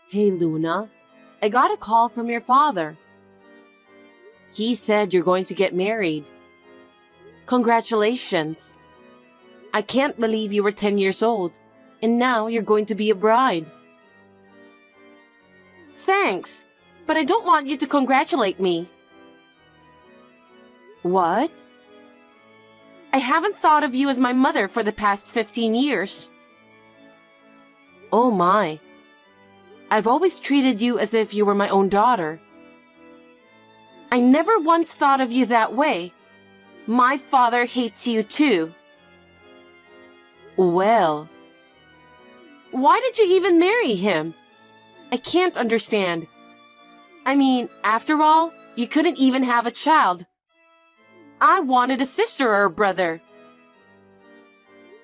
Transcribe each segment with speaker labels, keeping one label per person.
Speaker 1: Hey Luna, I got a call from your father. He said you're going to get married. Congratulations. I can't believe you were 10 years old, and now you're going to be a bride. Thanks, but I don't want you to congratulate me. What? I haven't thought of you as my mother for the past 15 years. Oh my. I've always treated you as if you were my own daughter. I never once thought of you that way. My father hates you too. Well, why did you even marry him? I can't understand. I mean, after all, you couldn't even have a child. I wanted a sister or a brother.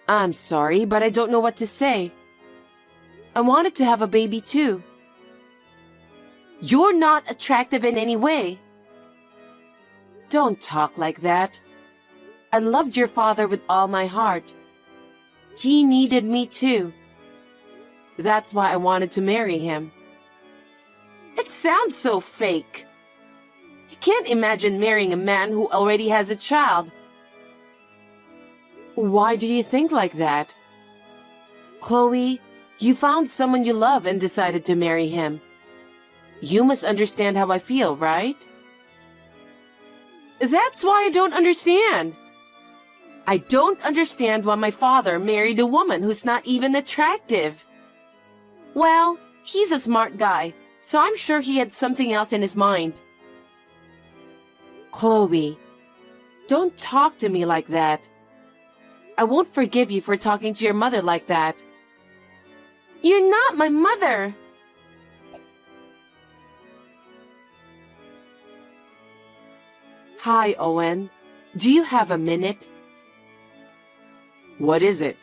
Speaker 1: I'm sorry, but I don't know what to say. I wanted to have a baby too. You're not attractive in any way. Don't talk like that. I loved your father with all my heart. He needed me too. That's why I wanted to marry him. It sounds so fake. You can't imagine marrying a man who already has a child. Why do you think like that? Chloe, you found someone you love and decided to marry him. You must understand how I feel, right? That's why I don't understand. I don't understand why my father married a woman who's not even attractive. Well, he's a smart guy, so I'm sure he had something else in his mind. Chloe, don't talk to me like that. I won't forgive you for talking to your mother like that. You're not my mother! Hi, Owen. Do you have a minute?
Speaker 2: What is it?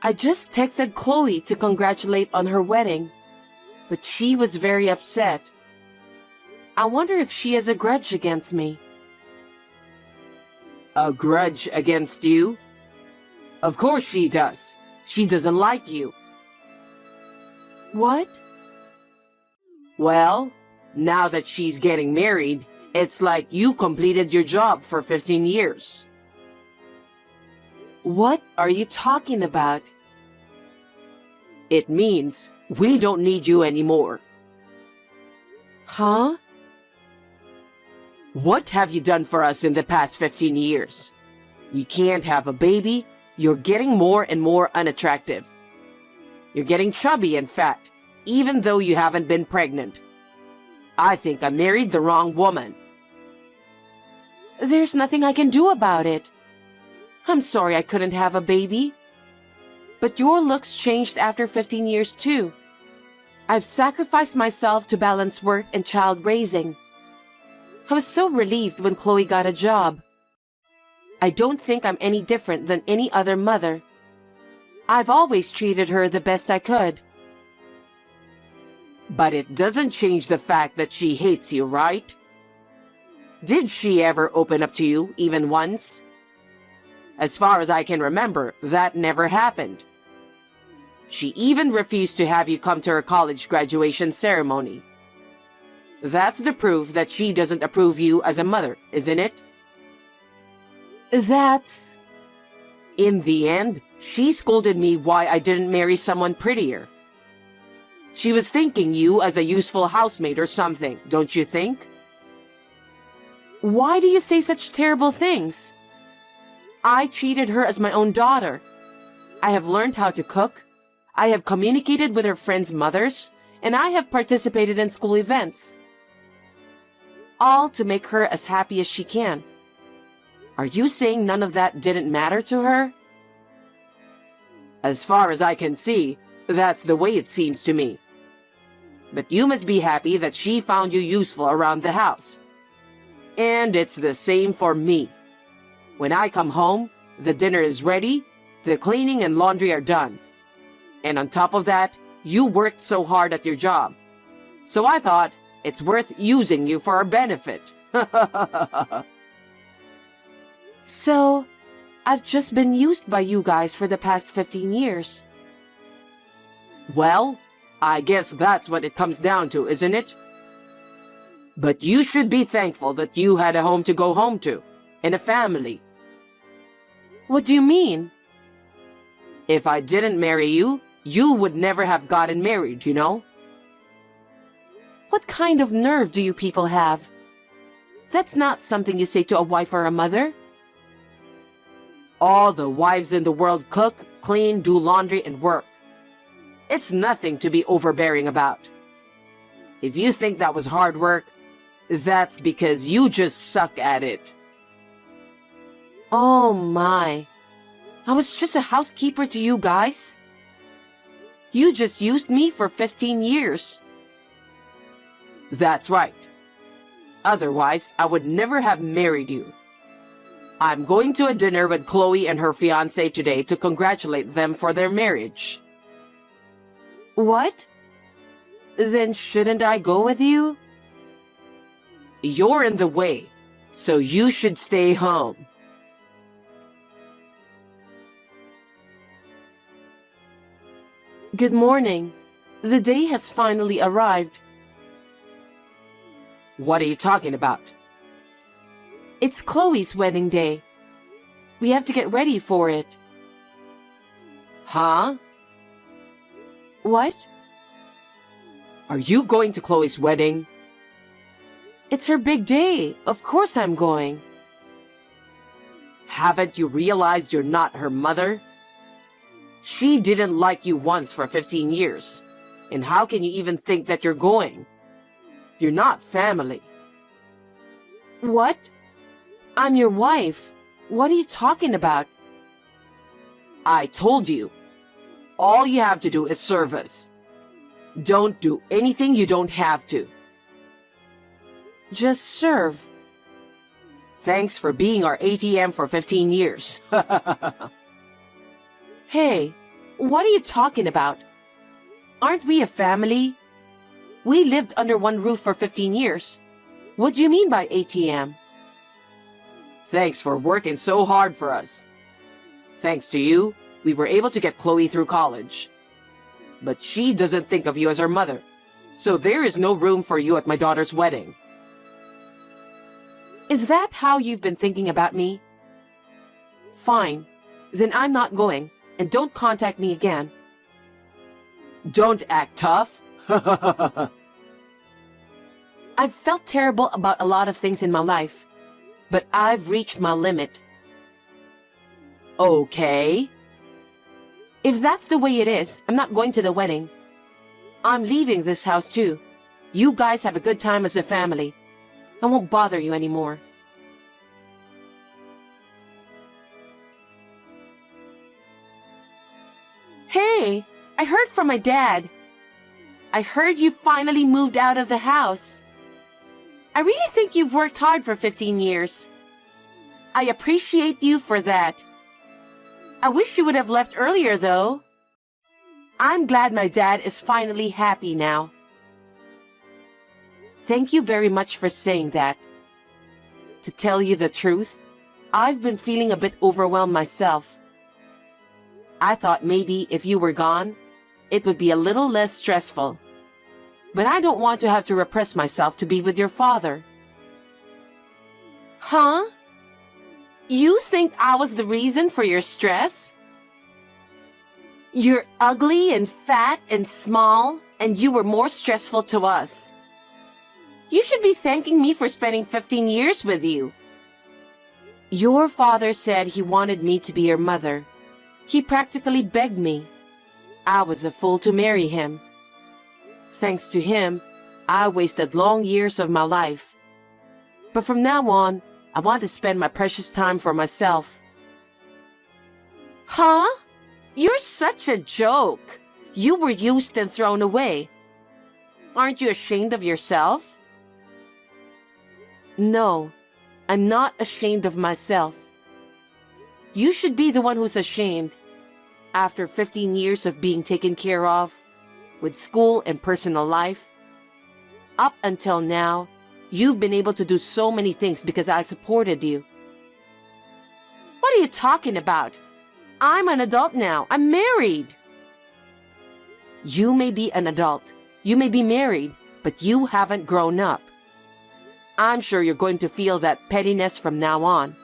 Speaker 1: I just texted Chloe to congratulate on her wedding, but she was very upset. I wonder if she has a grudge against me.
Speaker 2: A grudge against you? Of course she does. She doesn't like you.
Speaker 1: What?
Speaker 2: Well, now that she's getting married, it's like you completed your job for 15 years.
Speaker 1: What are you talking about?
Speaker 2: It means we don't need you anymore.
Speaker 1: Huh?
Speaker 2: What have you done for us in the past 15 years? You can't have a baby. You're getting more and more unattractive. You're getting chubby and fat, even though you haven't been pregnant. I think I married the wrong woman.
Speaker 1: There's nothing I can do about it. I'm sorry I couldn't have a baby. But your looks changed after 15 years too. I've sacrificed myself to balance work and child raising. I was so relieved when Chloe got a job. I don't think I'm any different than any other mother. I've always treated her the best I could.
Speaker 2: But it doesn't change the fact that she hates you, right? Did she ever open up to you, even once? As far as I can remember, that never happened. She even refused to have you come to her college graduation ceremony. That's the proof that she doesn't approve you as a mother, isn't it?
Speaker 1: That's...
Speaker 2: In the end, she scolded me why I didn't marry someone prettier. She was thinking you as a useful housemate or something, don't you think?
Speaker 1: Why do you say such terrible things? I treated her as my own daughter. I have learned how to cook. I have communicated with her friends' mothers, and I have participated in school events. All to make her as happy as she can. Are you saying none of that didn't matter to her?
Speaker 2: As far as I can see, that's the way it seems to me. But you must be happy that she found you useful around the house. And it's the same for me. When I come home, the dinner is ready, the cleaning and laundry are done. And on top of that, you worked so hard at your job. So I thought it's worth using you for our benefit.
Speaker 1: So, I've just been used by you guys for the past 15 years.
Speaker 2: Well, I guess that's what it comes down to, isn't it? But you should be thankful that you had a home to go home to, and a family.
Speaker 1: What do you mean?
Speaker 2: If I didn't marry you, you would never have gotten married, you know?
Speaker 1: What kind of nerve do you people have? That's not something you say to a wife or a mother.
Speaker 2: All the wives in the world cook, clean, do laundry, and work. It's nothing to be overbearing about. If you think that was hard work, that's because you just suck at it.
Speaker 1: Oh my. I was just a housekeeper to you guys. You just used me for 15 years.
Speaker 2: That's right. Otherwise, I would never have married you. I'm going to a dinner with Chloe and her fiancé today to congratulate them for their marriage.
Speaker 1: What? Then shouldn't I go with you?
Speaker 2: You're in the way, so you should stay home.
Speaker 1: Good morning. The day has finally arrived.
Speaker 2: What are you talking about?
Speaker 1: It's Chloe's wedding day. We have to get ready for it.
Speaker 2: Huh?
Speaker 1: What?
Speaker 2: Are you going to Chloe's wedding?
Speaker 1: It's her big day. Of course I'm going.
Speaker 2: Haven't you realized you're not her mother? She didn't like you once for 15 years. And how can you even think that you're going? You're not family.
Speaker 1: What? I'm your wife. What are you talking about?
Speaker 2: I told you. All you have to do is serve us. Don't do anything you don't have to.
Speaker 1: Just serve.
Speaker 2: Thanks for being our ATM for 15 years.
Speaker 1: Hey, what are you talking about? Aren't we a family? We lived under one roof for 15 years. What do you mean by ATM?
Speaker 2: Thanks for working so hard for us. Thanks to you, we were able to get Chloe through college. But she doesn't think of you as her mother, so there is no room for you at my daughter's wedding.
Speaker 1: Is that how you've been thinking about me? Fine. Then I'm not going, and don't contact me again.
Speaker 2: Don't act tough.
Speaker 1: I've felt terrible about a lot of things in my life, but I've reached my limit.
Speaker 2: Okay.
Speaker 1: If that's the way it is, I'm not going to the wedding. I'm leaving this house too. You guys have a good time as a family. I won't bother you anymore. Hey, I heard from my dad. I heard you finally moved out of the house. I really think you've worked hard for 15 years. I appreciate you for that. I wish you would have left earlier, though. I'm glad my dad is finally happy now. Thank you very much for saying that. To tell you the truth, I've been feeling a bit overwhelmed myself. I thought maybe if you were gone, it would be a little less stressful. But I don't want to have to repress myself to be with your father. Huh? You think I was the reason for your stress? You're ugly and fat and small, and you were more stressful to us. You should be thanking me for spending 15 years with you. Your father said he wanted me to be your mother. He practically begged me. I was a fool to marry him. Thanks to him, I wasted long years of my life. But from now on, I want to spend my precious time for myself. Huh? You're such a joke. You were used and thrown away. Aren't you ashamed of yourself? No, I'm not ashamed of myself. You should be the one who's ashamed. After 15 years of being taken care of, with school and personal life, up until now, you've been able to do so many things because I supported you. What are you talking about? I'm an adult now. I'm married. You may be an adult, you may be married, but you haven't grown up. I'm sure you're going to feel that pettiness from now on.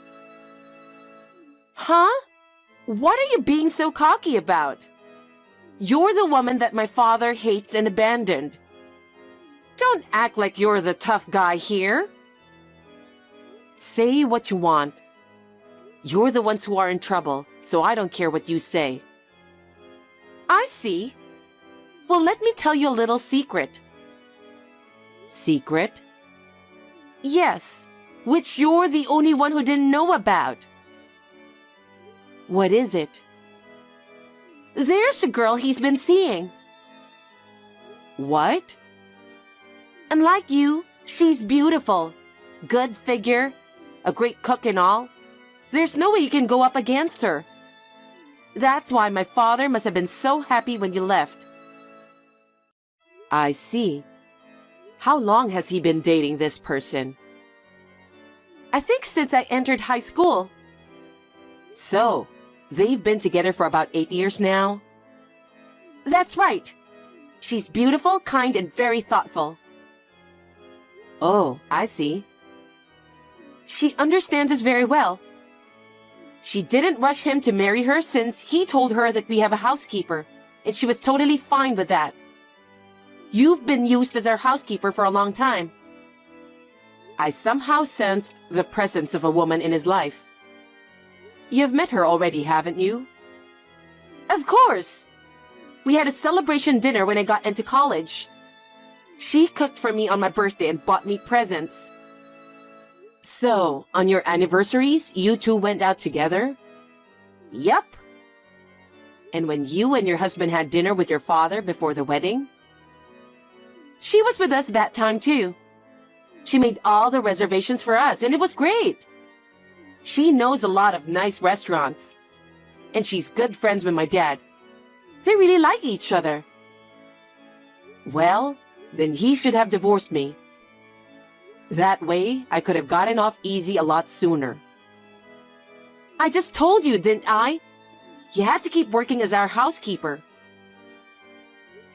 Speaker 1: Huh? What are you being so cocky about? You're the woman that my father hates and abandoned. Don't act like you're the tough guy here. Say what you want. You're the ones who are in trouble, so I don't care what you say. I see. Well, let me tell you a little secret. Secret? Yes, which you're the only one who didn't know about. What is it? There's a girl he's been seeing. What? Unlike you, she's beautiful, good figure, a great cook and all. There's no way you can go up against her. That's why my father must have been so happy when you left. I see. How long has he been dating this person? I think since I entered high school. So, they've been together for about 8 years now? That's right. She's beautiful, kind, and very thoughtful. Oh, I see. She understands us very well. She didn't rush him to marry her since he told her that we have a housekeeper, and she was totally fine with that. You've been used as our housekeeper for a long time. I somehow sensed the presence of a woman in his life. You've met her already, haven't you? Of course! We had a celebration dinner when I got into college. She cooked for me on my birthday and bought me presents. So, on your anniversaries, you two went out together? Yep. And when you and your husband had dinner with your father before the wedding? She was with us that time too. She made all the reservations for us, and it was great. She knows a lot of nice restaurants. And she's good friends with my dad. They really like each other. Well, then he should have divorced me. That way, I could have gotten off easy a lot sooner. I just told you, didn't I? You had to keep working as our housekeeper.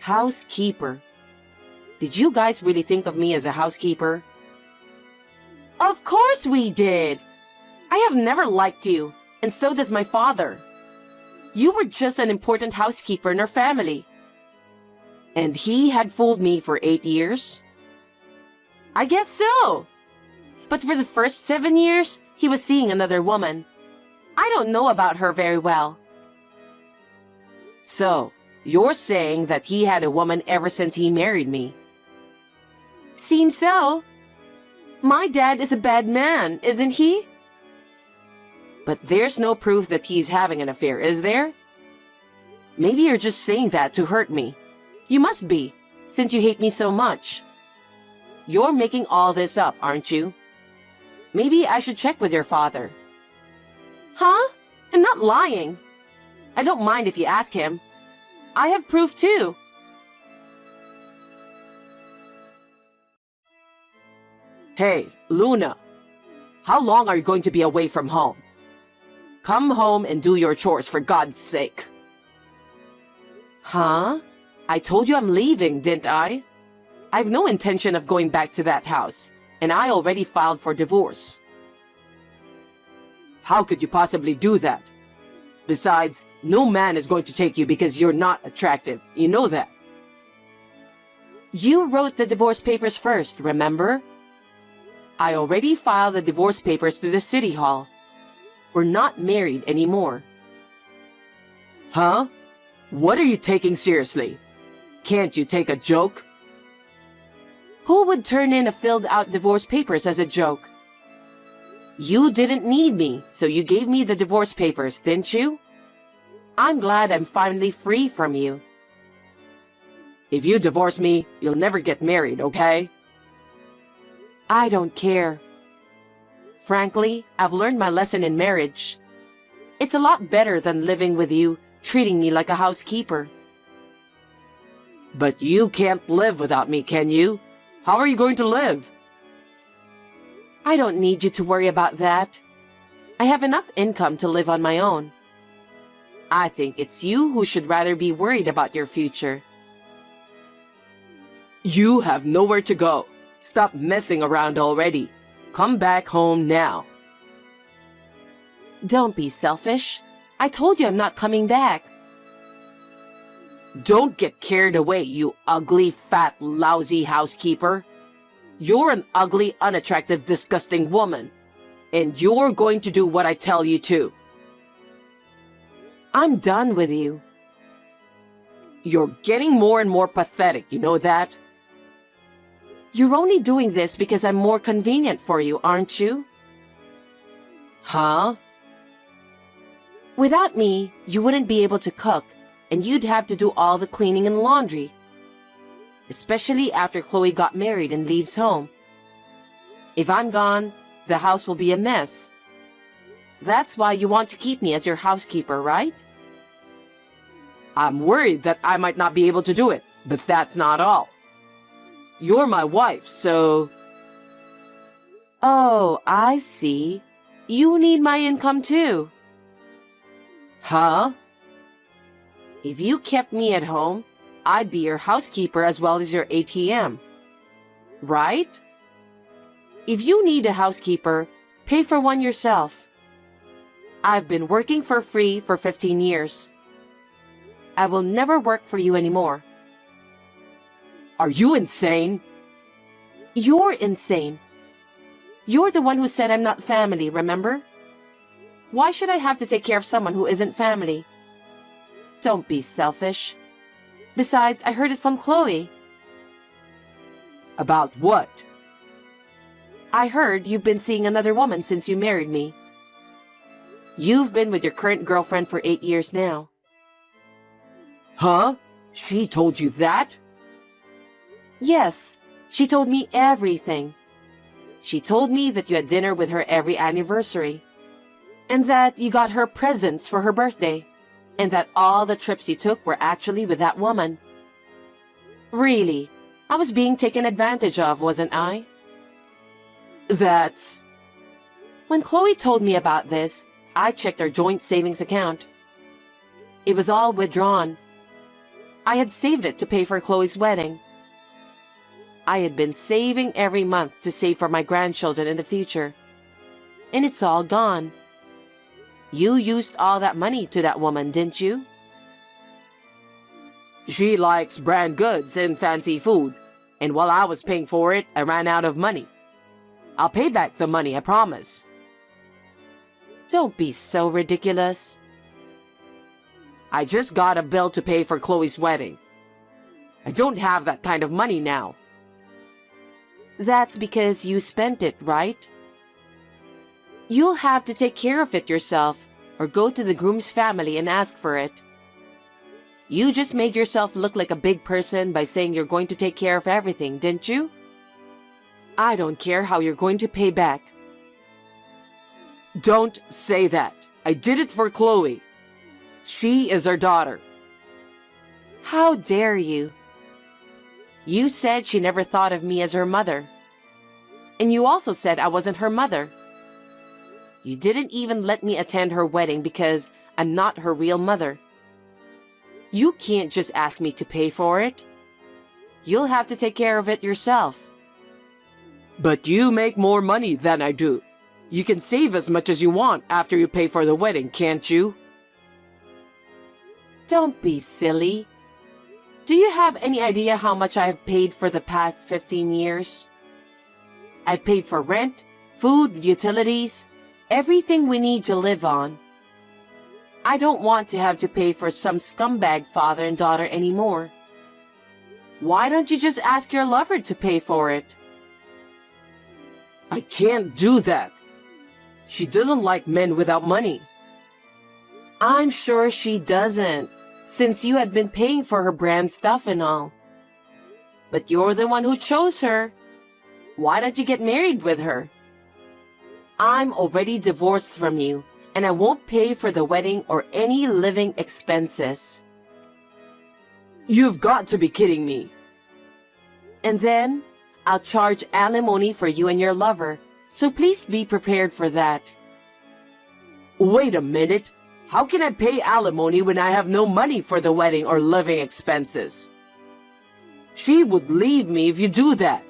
Speaker 1: Housekeeper? Did you guys really think of me as a housekeeper? Of course we did! I have never liked you, and so does my father. You were just an important housekeeper in our family. And he had fooled me for 8 years? I guess so. But for the first 7 years, he was seeing another woman. I don't know about her very well. So, you're saying that he had a woman ever since he married me? Seems so. My dad is a bad man, isn't he? But there's no proof that he's having an affair, is there? Maybe you're just saying that to hurt me. You must be, since you hate me so much. You're making all this up, aren't you? Maybe I should check with your father. Huh? I'm not lying. I don't mind if you ask him. I have proof too.
Speaker 2: Hey, Luna. How long are you going to be away from home? Come home and do your chores, for God's sake.
Speaker 1: Huh?
Speaker 2: I told you I'm leaving, didn't I? I've no intention of going back to that house, and I already filed for divorce. How could you possibly do that? Besides, no man is going to take you because you're not attractive. You know that.
Speaker 1: You wrote the divorce papers first, remember?
Speaker 2: I already filed the divorce papers to the city hall. We're not married anymore. Huh? What are you taking seriously? Can't you take a joke?
Speaker 1: Who would turn in a filled-out divorce papers as a joke? You didn't need me, so you gave me the divorce papers, didn't you? I'm glad I'm finally free from you.
Speaker 2: If you divorce me, you'll never get married, okay?
Speaker 1: I don't care. Frankly, I've learned my lesson in marriage. It's a lot better than living with you, treating me like a housekeeper.
Speaker 2: But you can't live without me, can you? How are you going to live?
Speaker 1: I don't need you to worry about that. I have enough income to live on my own. I think it's you who should rather be worried about your future.
Speaker 2: You have nowhere to go. Stop messing around already. Come back home now.
Speaker 1: Don't be selfish. I told you I'm not coming back.
Speaker 2: Don't get carried away, you ugly, fat, lousy housekeeper. You're an ugly, unattractive, disgusting woman. And you're going to do what I tell you to.
Speaker 1: I'm done with you.
Speaker 2: You're getting more and more pathetic, you know that?
Speaker 1: You're only doing this because I'm more convenient for you, aren't you?
Speaker 2: Huh?
Speaker 1: Without me, you wouldn't be able to cook, and you'd have to do all the cleaning and laundry. Especially after Chloe got married and leaves home. If I'm gone, the house will be a mess. That's why you want to keep me as your housekeeper, right?
Speaker 2: I'm worried that I might not be able to do it, but that's not all. You're my wife, so...
Speaker 1: Oh, I see. You need my income too.
Speaker 2: Huh?
Speaker 1: If you kept me at home, I'd be your housekeeper as well as your ATM. Right? If you need a housekeeper, pay for one yourself. I've been working for free for 15 years. I will never work for you anymore.
Speaker 2: Are you insane?
Speaker 1: You're insane. You're the one who said I'm not family, remember? Why should I have to take care of someone who isn't family? Don't be selfish. Besides, I heard it from Chloe.
Speaker 2: About what?
Speaker 1: I heard you've been seeing another woman since you married me. You've been with your current girlfriend for 8 years now.
Speaker 2: Huh? She told you that?
Speaker 1: Yes, she told me everything. She told me that you had dinner with her every anniversary, and that you got her presents for her birthday, and that all the trips you took were actually with that woman. Really, I was being taken advantage of, wasn't I?
Speaker 2: That's...
Speaker 1: When Chloe told me about this, I checked our joint savings account. It was all withdrawn. I had saved it to pay for Chloe's wedding. I had been saving every month to save for my grandchildren in the future. And it's all gone. You used all that money to that woman, didn't you?
Speaker 2: She likes brand goods and fancy food, and while I was paying for it, I ran out of money. I'll pay back the money, I promise.
Speaker 1: Don't be so ridiculous.
Speaker 2: I just got a bill to pay for Chloe's wedding. I don't have that kind of money now.
Speaker 1: That's because you spent it, right? You'll have to take care of it yourself, or go to the groom's family and ask for it. You just made yourself look like a big person by saying you're going to take care of everything, didn't you? I don't care how you're going to pay back.
Speaker 2: Don't say that. I did it for Chloe. She is our daughter.
Speaker 1: How dare you? You said she never thought of me as her mother. And you also said I wasn't her mother. You didn't even let me attend her wedding because I'm not her real mother. You can't just ask me to pay for it. You'll have to take care of it yourself.
Speaker 2: But you make more money than I do. You can save as much as you want after you pay for the wedding, can't you?
Speaker 1: Don't be silly. Do you have any idea how much I have paid for the past 15 years? I've paid for rent, food, utilities, everything we need to live on. I don't want to have to pay for some scumbag father and daughter anymore. Why don't you just ask your lover to pay for it?
Speaker 2: I can't do that. She doesn't like men without money.
Speaker 1: I'm sure she doesn't, since you had been paying for her brand stuff and all. But you're the one who chose her. Why don't you get married with her? I'm already divorced from you, and I won't pay for the wedding or any living expenses.
Speaker 2: You've got to be kidding me.
Speaker 1: And then, I'll charge alimony for you and your lover, so please be prepared for that.
Speaker 2: Wait a minute. How can I pay alimony when I have no money for the wedding or living expenses? She would leave me if you do that.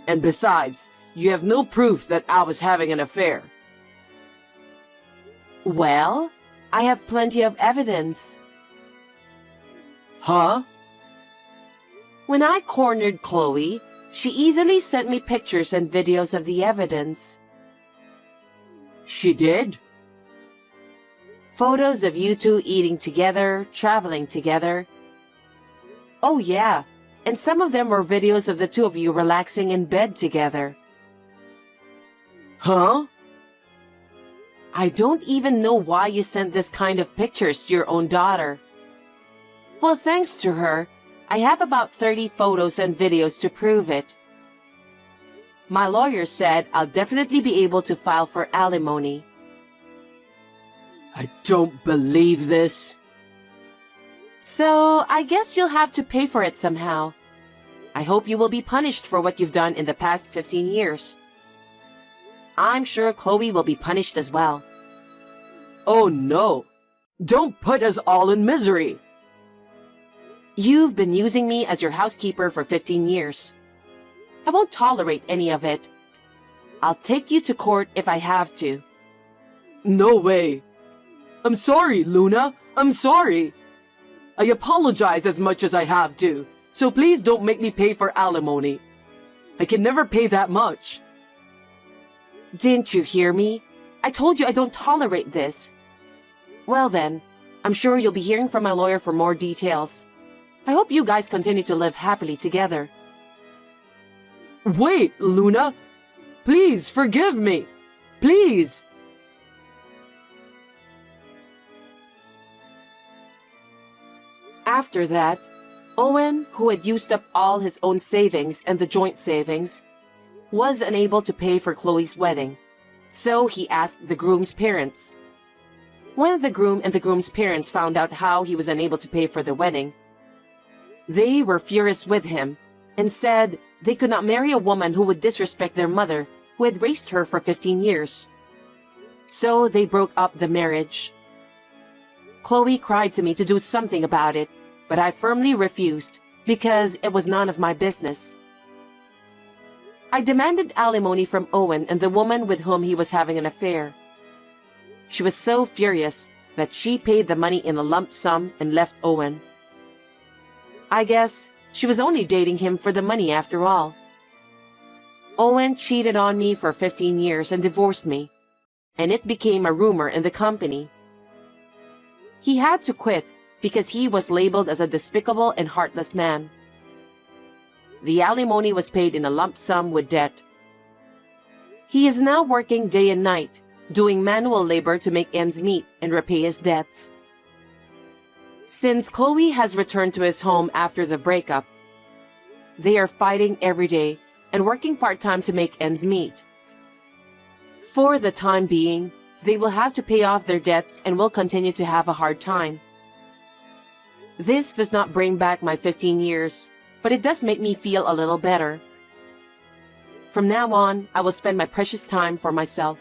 Speaker 2: And besides, you have no proof that I was having an affair.
Speaker 1: Well, I have plenty of evidence.
Speaker 2: Huh?
Speaker 1: When I cornered Chloe, she easily sent me pictures and videos of the evidence.
Speaker 2: She did?
Speaker 1: Photos of you two eating together, traveling together. Oh yeah, and some of them were videos of the two of you relaxing in bed together.
Speaker 2: Huh?
Speaker 1: I don't even know why you sent this kind of pictures to your own daughter. Well, thanks to her, I have about 30 photos and videos to prove it. My lawyer said I'll definitely be able to file for alimony.
Speaker 2: I don't believe this.
Speaker 1: So, I guess you'll have to pay for it somehow. I hope you will be punished for what you've done in the past 15 years. I'm sure Chloe will be punished as well.
Speaker 2: Oh no! Don't put us all in misery!
Speaker 1: You've been using me as your housekeeper for 15 years. I won't tolerate any of it. I'll take you to court if I have to.
Speaker 2: No way! I'm sorry, Luna! I'm sorry! I apologize as much as I have to, so please don't make me pay for alimony. I can never pay that much.
Speaker 1: Didn't you hear me? I told you I don't tolerate this. Well then, I'm sure you'll be hearing from my lawyer for more details. I hope you guys continue to live happily together.
Speaker 2: Wait, Luna! Please forgive me! Please!
Speaker 1: After that, Owen, who had used up all his own savings and the joint savings, was unable to pay for Chloe's wedding, so he asked the groom's parents. When the groom and the groom's parents found out how he was unable to pay for the wedding, they were furious with him and said they could not marry a woman who would disrespect their mother, who had raised her for 15 years. So they broke up the marriage. Chloe cried to me to do something about it, but I firmly refused because it was none of my business. I demanded alimony from Owen and the woman with whom he was having an affair. She was so furious that she paid the money in a lump sum and left Owen. I guess she was only dating him for the money after all. Owen cheated on me for 15 years and divorced me, and it became a rumor in the company. He had to quit because he was labeled as a despicable and heartless man. The alimony was paid in a lump sum with debt. He is now working day and night, doing manual labor to make ends meet and repay his debts. Since Chloe has returned to his home after the breakup, they are fighting every day and working part-time to make ends meet. For the time being, they will have to pay off their debts and will continue to have a hard time. This does not bring back my 15 years, but it does make me feel a little better. From now on, I will spend my precious time for myself.